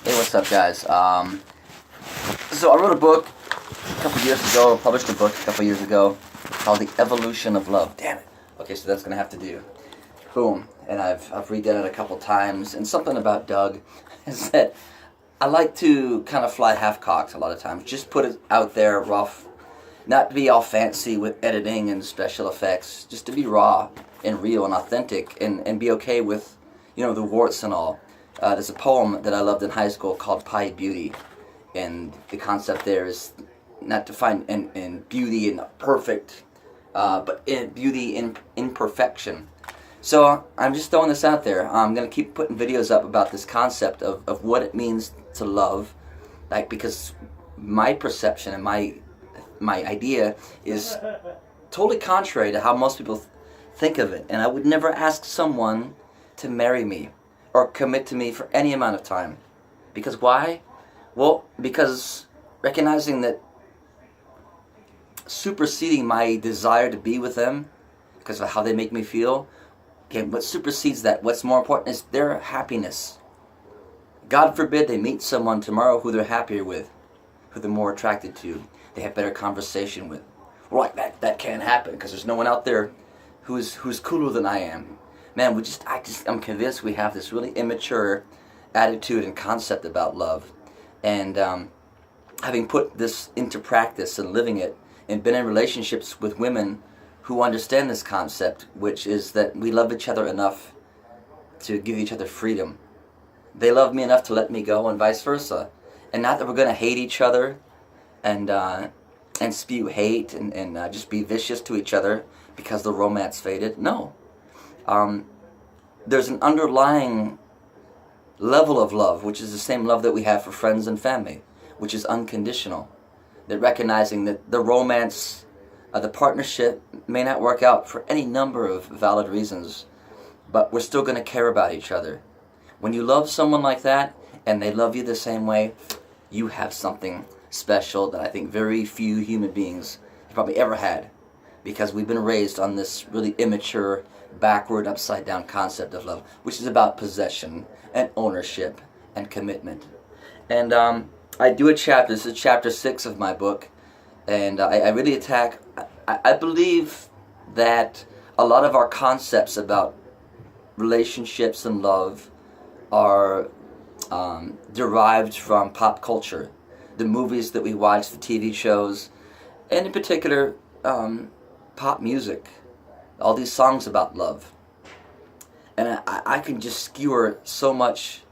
Hey, what's up, guys? So I wrote a book a couple years ago, published a book a couple years ago called The Evolution of Love. Damn it. Okay, so that's going to have to do. Boom. And I've redone it a couple times. And something about Doug is that I like to kind of fly half-cocked a lot of times. Just put it out there, rough. Not to be all fancy with editing and special effects. Just to be raw and real and authentic and be okay with, the warts and all. There's a poem that I loved in high school called Pie Beauty, and the concept there is not to find in beauty in perfect, but in beauty in imperfection. So I'm just throwing this out there. I'm going to keep putting videos up about this concept of what it means to love, because my perception and my idea is totally contrary to how most people think of it, and I would never ask someone to marry me or commit to me for any amount of time. Because why? Well, because recognizing that superseding my desire to be with them because of how they make me feel, okay, what supersedes that, what's more important is their happiness. God forbid they meet someone tomorrow who they're happier with, who they're more attracted to, they have better conversation with. Right, that can't happen because there's no one out there who's cooler than I am. Man, I'm convinced we have this really immature attitude and concept about love. And having put this into practice and living it, and been in relationships with women who understand this concept, which is that we love each other enough to give each other freedom. They love me enough to let me go, and vice versa. And not that we're going to hate each other and spew hate and just be vicious to each other because the romance faded. No. There's an underlying level of love, which is the same love that we have for friends and family, which is unconditional. That recognizing that the romance, the partnership may not work out for any number of valid reasons, but we're still going to care about each other. When you love someone like that, and they love you the same way, you have something special that I think very few human beings have probably ever had, because we've been raised on this really immature, backward, upside down concept of love, which is about possession and ownership and commitment. And I do a chapter, this is chapter 6 of my book, and I really attack, I believe that a lot of our concepts about relationships and love are derived from pop culture. The movies that we watch, the TV shows, and in particular, pop music. All these songs about love. And I can just skewer so much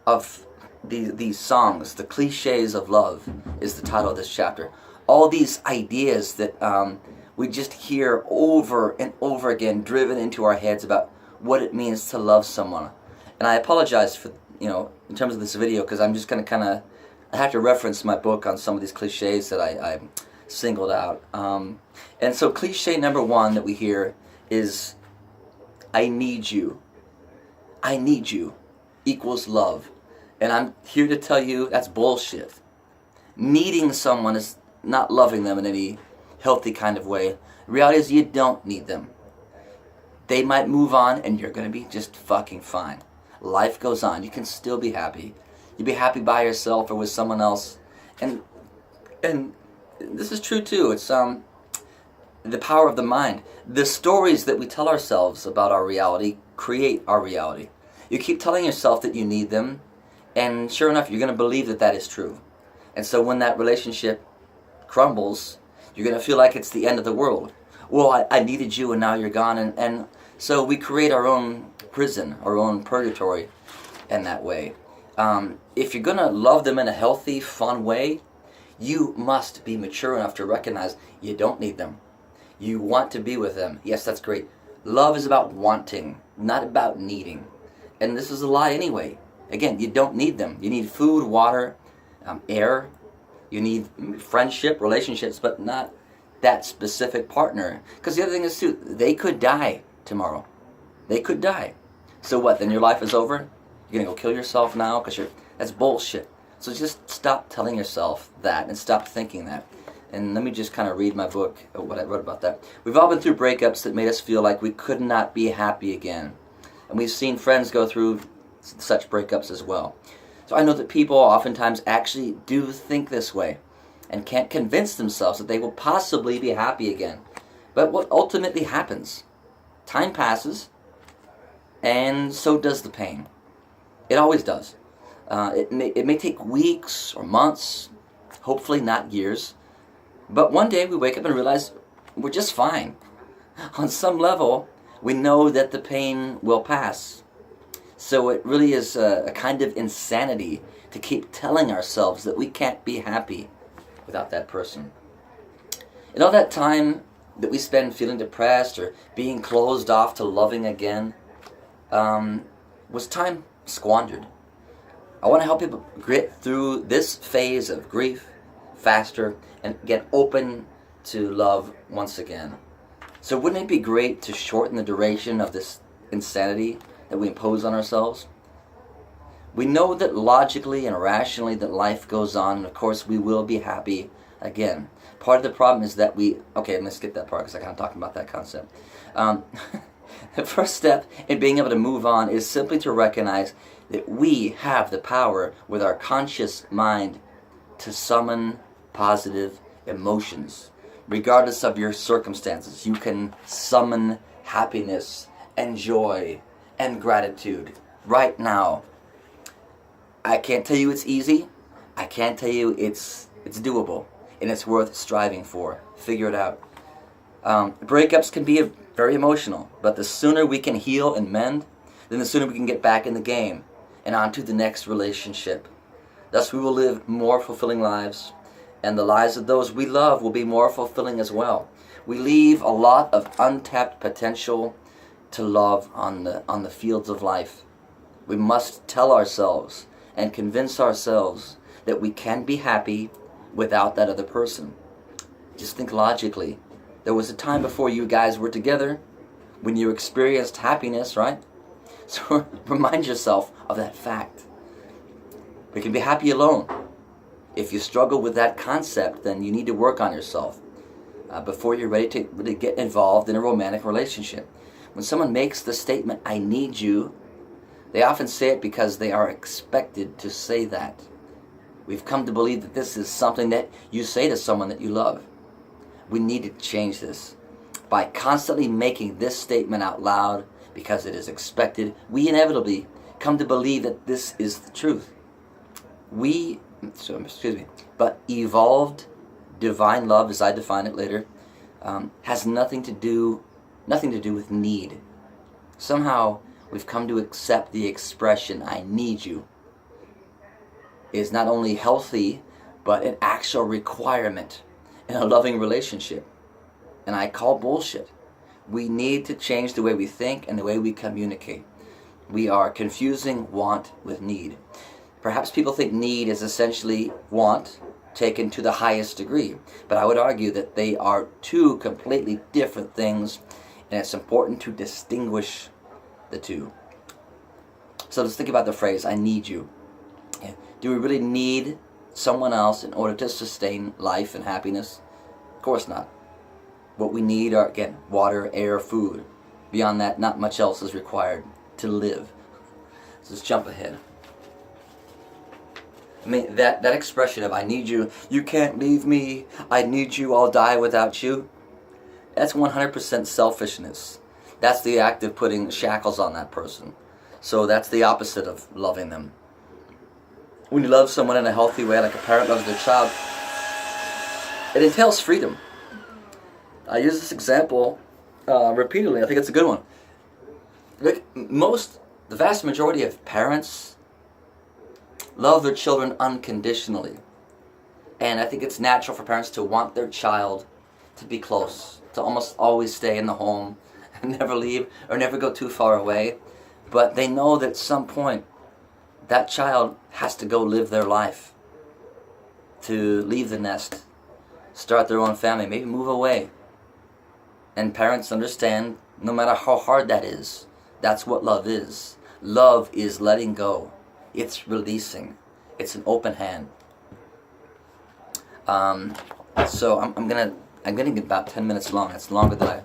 of these songs. The Cliches of Love is the title of this chapter. All these ideas that we just hear over and over again driven into our heads about what it means to love someone. And I apologize for, in terms of this video, because I'm just going to I have to reference my book on some of these cliches that I singled out. And so cliche number 1 that we hear is, I need you. I need you equals love. And I'm here to tell you that's bullshit. Needing someone is not loving them in any healthy kind of way. The reality is you don't need them. They might move on and you're going to be just fucking fine. Life goes on. You can still be happy. You'll be happy by yourself or with someone else. And this is true too. It's the power of the mind. The stories that we tell ourselves about our reality create our reality. You keep telling yourself that you need them, and sure enough, you're going to believe that that is true. And so when that relationship crumbles, you're going to feel like it's the end of the world. Well, I needed you and now you're gone. And so we create our own prison, our own purgatory in that way. If you're going to love them in a healthy, fun way, you must be mature enough to recognize you don't need them. You want to be with them. Yes, that's great. Love is about wanting, not about needing. And this is a lie anyway. Again, you don't need them. You need food, water, air. You need friendship, relationships, but not that specific partner. Because the other thing is too, they could die tomorrow. They could die. So what, then your life is over? You're going to go kill yourself now? That's bullshit. So just stop telling yourself that and stop thinking that. And let me just kind of read my book, what I wrote about that. We've all been through breakups that made us feel like we could not be happy again. And we've seen friends go through such breakups as well. So I know that people oftentimes actually do think this way and can't convince themselves that they will possibly be happy again. But what ultimately happens? Time passes, and so does the pain. It always does. It may take weeks or months, hopefully not years, but one day we wake up and realize we're just fine. On some level, we know that the pain will pass. So it really is a kind of insanity to keep telling ourselves that we can't be happy without that person. And all that time that we spend feeling depressed or being closed off to loving again was time squandered. I want to help people get through this phase of grief faster and get open to love once again. So wouldn't it be great to shorten the duration of this insanity that we impose on ourselves? We know that logically and rationally that life goes on, and of course we will be happy again. Part of the problem is that okay, let's skip that part because I kind of talking about that concept. The first step in being able to move on is simply to recognize that we have the power with our conscious mind to summon positive emotions. Regardless of your circumstances, you can summon happiness and joy and gratitude right now. I can't tell you it's easy. I can't tell you it's doable, and it's worth striving for. Figure it out. Breakups can be very emotional, but the sooner we can heal and mend, then the sooner we can get back in the game and on to the next relationship. Thus we will live more fulfilling lives, and the lives of those we love will be more fulfilling as well. We leave a lot of untapped potential to love on the fields of life. We must tell ourselves and convince ourselves that we can be happy without that other person. Just think logically. There was a time before you guys were together when you experienced happiness, right? So remind yourself of that fact. We can be happy alone. If you struggle with that concept, then you need to work on yourself before you're ready to really get involved in a romantic relationship. When someone makes the statement, "I need you," they often say it because they are expected to say that. We've come to believe that this is something that you say to someone that you love. We need to change this. By constantly making this statement out loud because it is expected, we inevitably come to believe that this is the truth. But evolved divine love, as I define it later, has nothing to do with need. Somehow we've come to accept the expression "I need you" is not only healthy, but an actual requirement in a loving relationship. And I call bullshit. We need to change the way we think and the way we communicate. We are confusing want with need. Perhaps people think need is essentially want taken to the highest degree, but I would argue that they are two completely different things, and it's important to distinguish the two. So let's think about the phrase, "I need you." Do we really need someone else in order to sustain life and happiness? Of course not. What we need are, again, water, air, food. Beyond that, not much else is required to live. So let's jump ahead. I mean, that expression of "I need you," "you can't leave me," "I need you, I'll die without you," that's 100% selfishness. That's the act of putting shackles on that person. So that's the opposite of loving them. When you love someone in a healthy way, like a parent loves their child, it entails freedom. I use this example repeatedly. I think it's a good one. Look, the vast majority of parents love their children unconditionally. And I think it's natural for parents to want their child to be close, to almost always stay in the home, and never leave or never go too far away. But they know that at some point, that child has to go live their life, to leave the nest, start their own family, maybe move away. And parents understand, no matter how hard that is, that's what love is. Love is letting go. It's releasing. It's an open hand. So I'm getting about 10 minutes long. It's longer than I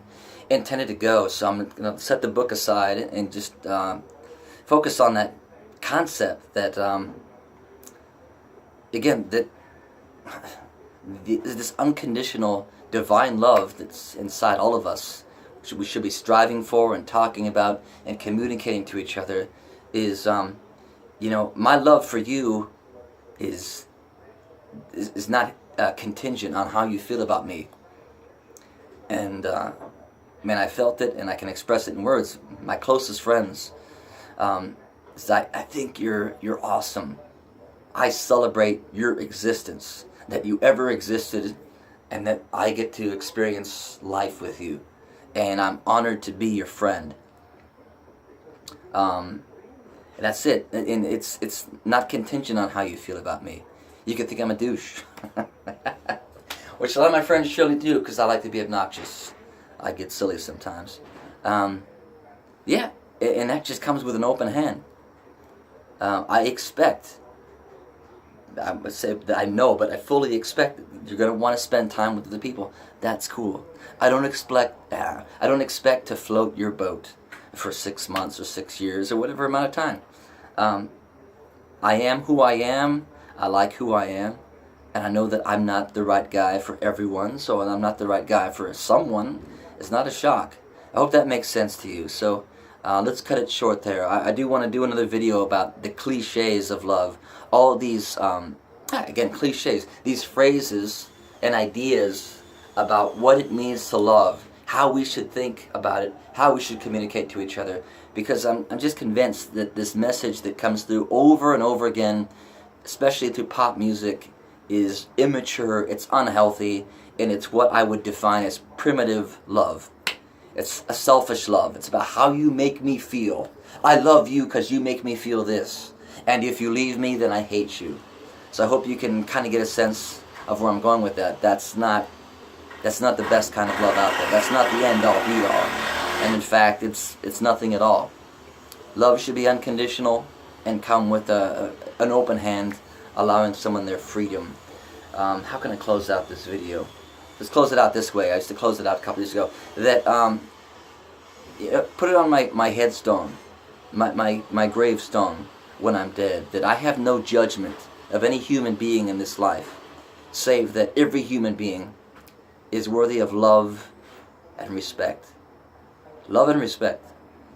intended to go. So I'm going to set the book aside and just focus on that concept that again, that this unconditional divine love that's inside all of us, which we should be striving for and talking about and communicating to each other, is my love for you is not contingent on how you feel about me. And man, I felt it, and I can express it in words. My closest friends, I think you're awesome. I celebrate your existence, that you ever existed, and that I get to experience life with you. And I'm honored to be your friend. And that's it. And it's not contingent on how you feel about me. You could think I'm a douche. Which a lot of my friends surely do, because I like to be obnoxious. I get silly sometimes. Yeah, and that just comes with an open hand. I expect, I would say that I know, but I fully expect that you're going to want to spend time with other people. That's cool. I don't expect to float your boat for 6 months or 6 years or whatever amount of time. I am who I am. I like who I am. And I know that I'm not the right guy for everyone, so I'm not the right guy for someone. It's not a shock. I hope that makes sense to you. So let's cut it short there. I do want to do another video about the cliches of love. All these, again, cliches, these phrases and ideas about what it means to love, how we should think about it, how we should communicate to each other. Because I'm just convinced that this message that comes through over and over again, especially through pop music, is immature, it's unhealthy, and it's what I would define as primitive love. It's a selfish love. It's about how you make me feel. I love you because you make me feel this. And if you leave me, then I hate you. So I hope you can kind of get a sense of where I'm going with that. That's not the best kind of love out there. That's not the end all be all. And in fact, it's nothing at all. Love should be unconditional and come with an open hand, allowing someone their freedom. How can I close out this video? Let's close it out this way. I used to close it out a couple years ago. That put it on my headstone, my gravestone when I'm dead, that I have no judgment of any human being in this life, save that every human being is worthy of love and respect. Love and respect.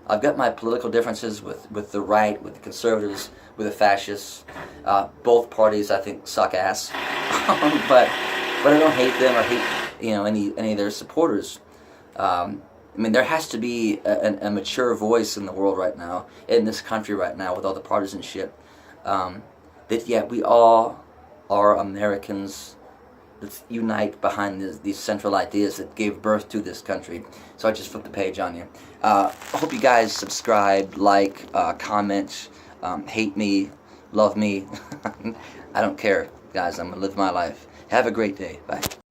I've got my political differences with the right, with the conservatives, with the fascists. Both parties, I think, suck ass. but I don't hate them or hate any of their supporters. I mean, there has to be a mature voice in the world right now, in this country right now, with all the partisanship. That yeah, we all are Americans. Let's unite behind these central ideas that gave birth to this country. So I just flipped the page on you. I hope you guys subscribe, like, comment, hate me, love me. I don't care, guys. I'm going to live my life. Have a great day. Bye.